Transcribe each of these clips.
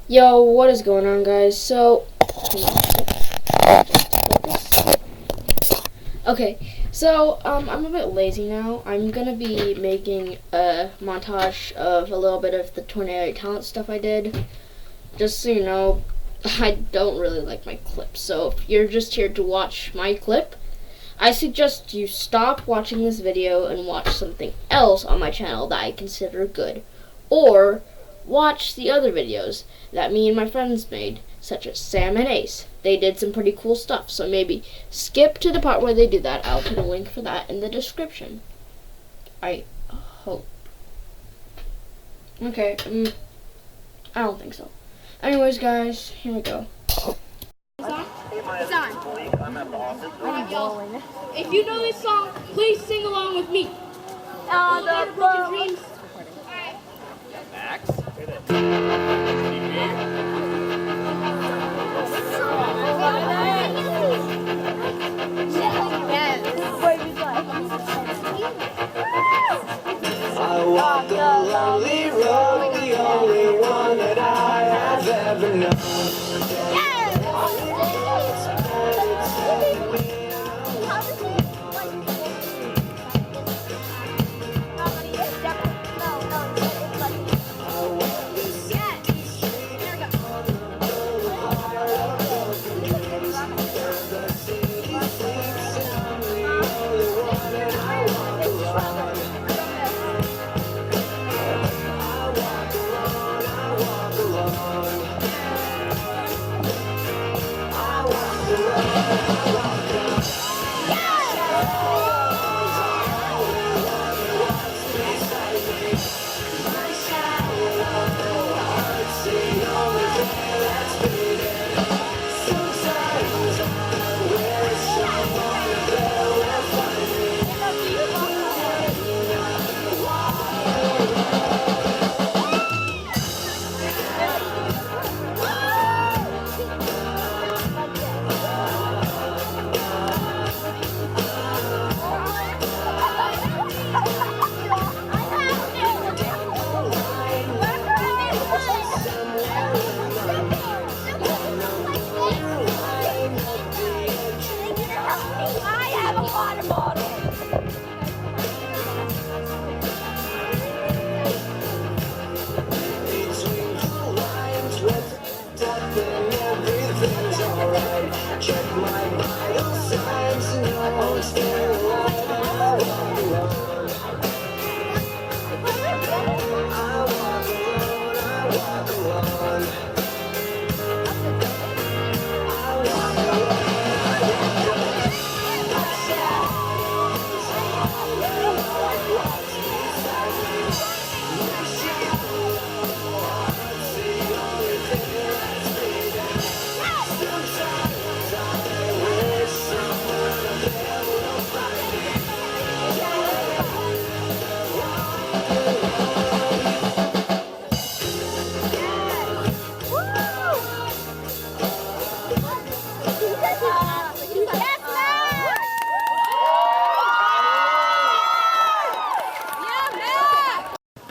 Yo, what is going on, guys? I'm a bit lazy now. I'm gonna be making a montage of a little bit of the 28 talent stuff I did. Just so you know, I don't really like my clips. So if you're just here to watch my clip, I suggest you stop watching this video and watch something else on my channel that I consider good. Or watch the other videos that me and my friends made, such as Sam and Ace. They did some pretty cool stuff, so maybe skip to the part where they do that. I'll put a link for that in the description. I hope. Okay, I don't think so. Anyways, guys, here we go. It's on. Alright, y'all. If you know this song, please sing along with me. The Broken Dreams. Max. I walk a lonely road, the only one that I have ever known.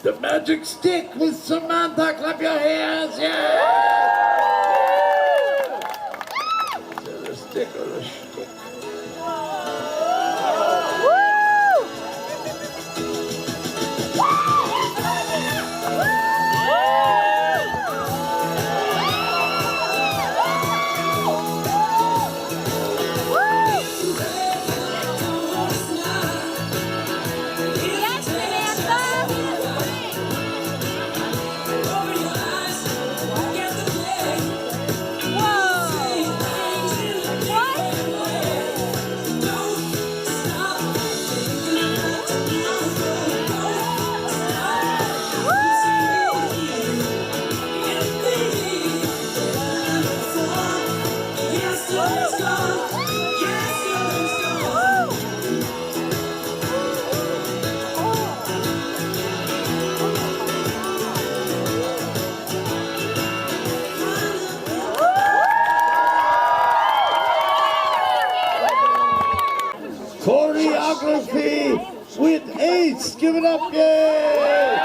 The magic stick with Samantha. Clap your hands, yeah! Is it a stick or a stick? Choreography with Ace. Give it up, yay!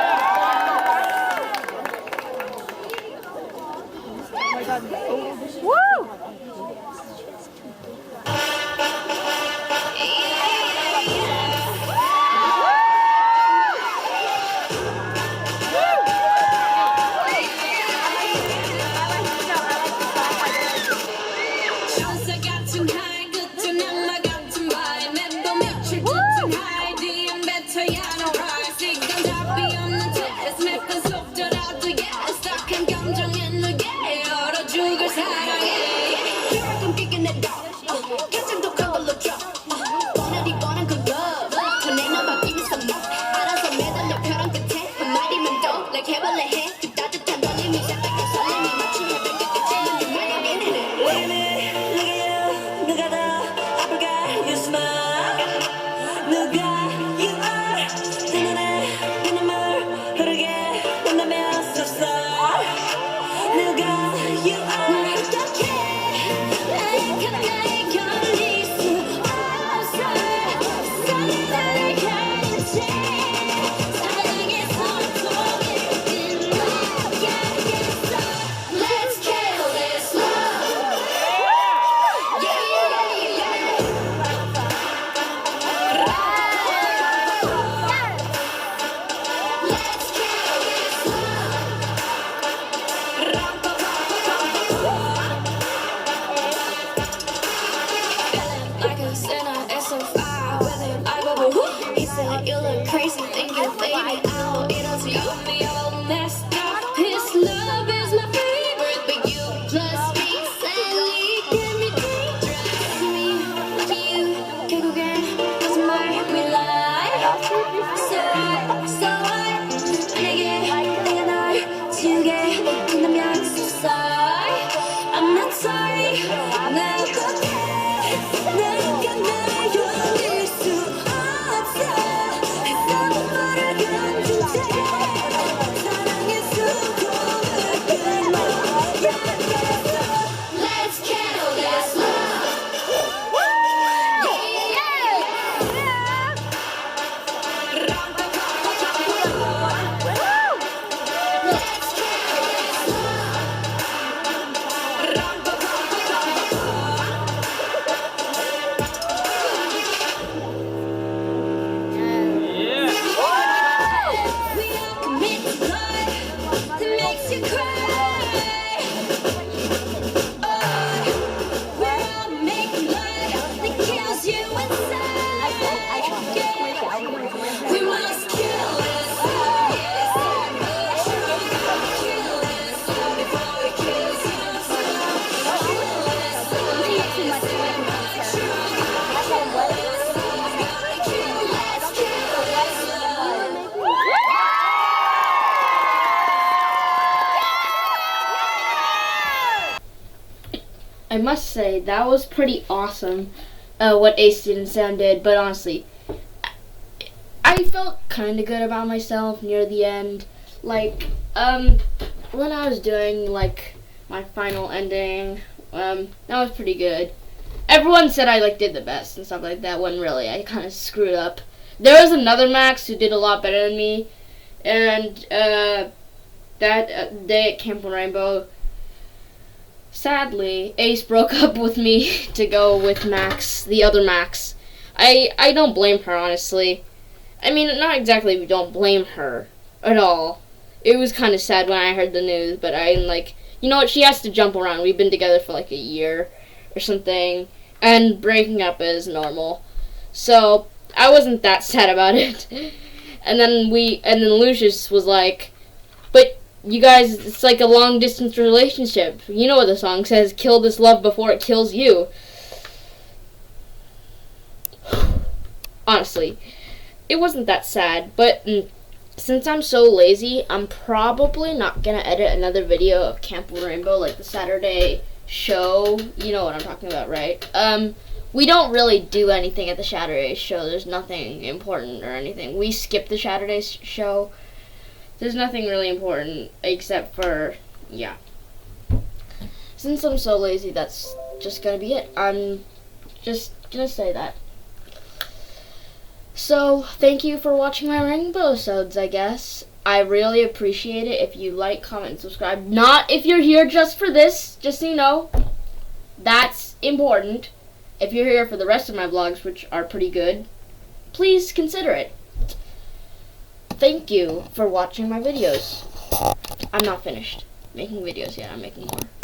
You look crazy, think you fade it out. It'll see me all messed up. His love is my favorite, but you plus me sadly can be dangerous. Me, you, 결국엔 doesn't make me lie. So I 내가 널 지우게 된다면 so sorry. I'm not sorry. 나 어떡해? 내가 날 돌릴 수 없어. I must say, that was pretty awesome, what Ace Didn't Sound did, but honestly, I felt kind of good about myself near the end. Like, when I was doing, like, my final ending, that was pretty good. Everyone said I, like, did the best and stuff like that, when really, I kind of screwed up. There was another Max who did a lot better than me, and, that day at Camp Rainbow, sadly, Ace broke up with me to go with Max, the other Max. I don't blame her, honestly. I mean, not exactly we don't blame her at all. It was kind of sad when I heard the news, but I'm like, you know what, she has to jump around. We've been together for like a year or something, and breaking up is normal. So, I wasn't that sad about it. And then Lucius was like, but you guys, it's like a long-distance relationship. You know what the song says, kill this love before it kills you. Honestly, it wasn't that sad, but since I'm so lazy, I'm probably not going to edit another video of Camp Rainbow, like the Saturday show. You know what I'm talking about, right? We don't really do anything at the Saturday show. There's nothing important or anything. We skip the Saturday show. There's nothing really important except for, yeah. Since I'm so lazy, that's just gonna be it. I'm just gonna say that. So, thank you for watching my Rainbow episodes, I guess. I really appreciate it if you like, comment, and subscribe. Not if you're here just for this, just so you know. That's important. If you're here for the rest of my vlogs, which are pretty good, please consider it. Thank you for watching my videos. I'm not finished making videos yet. I'm making more.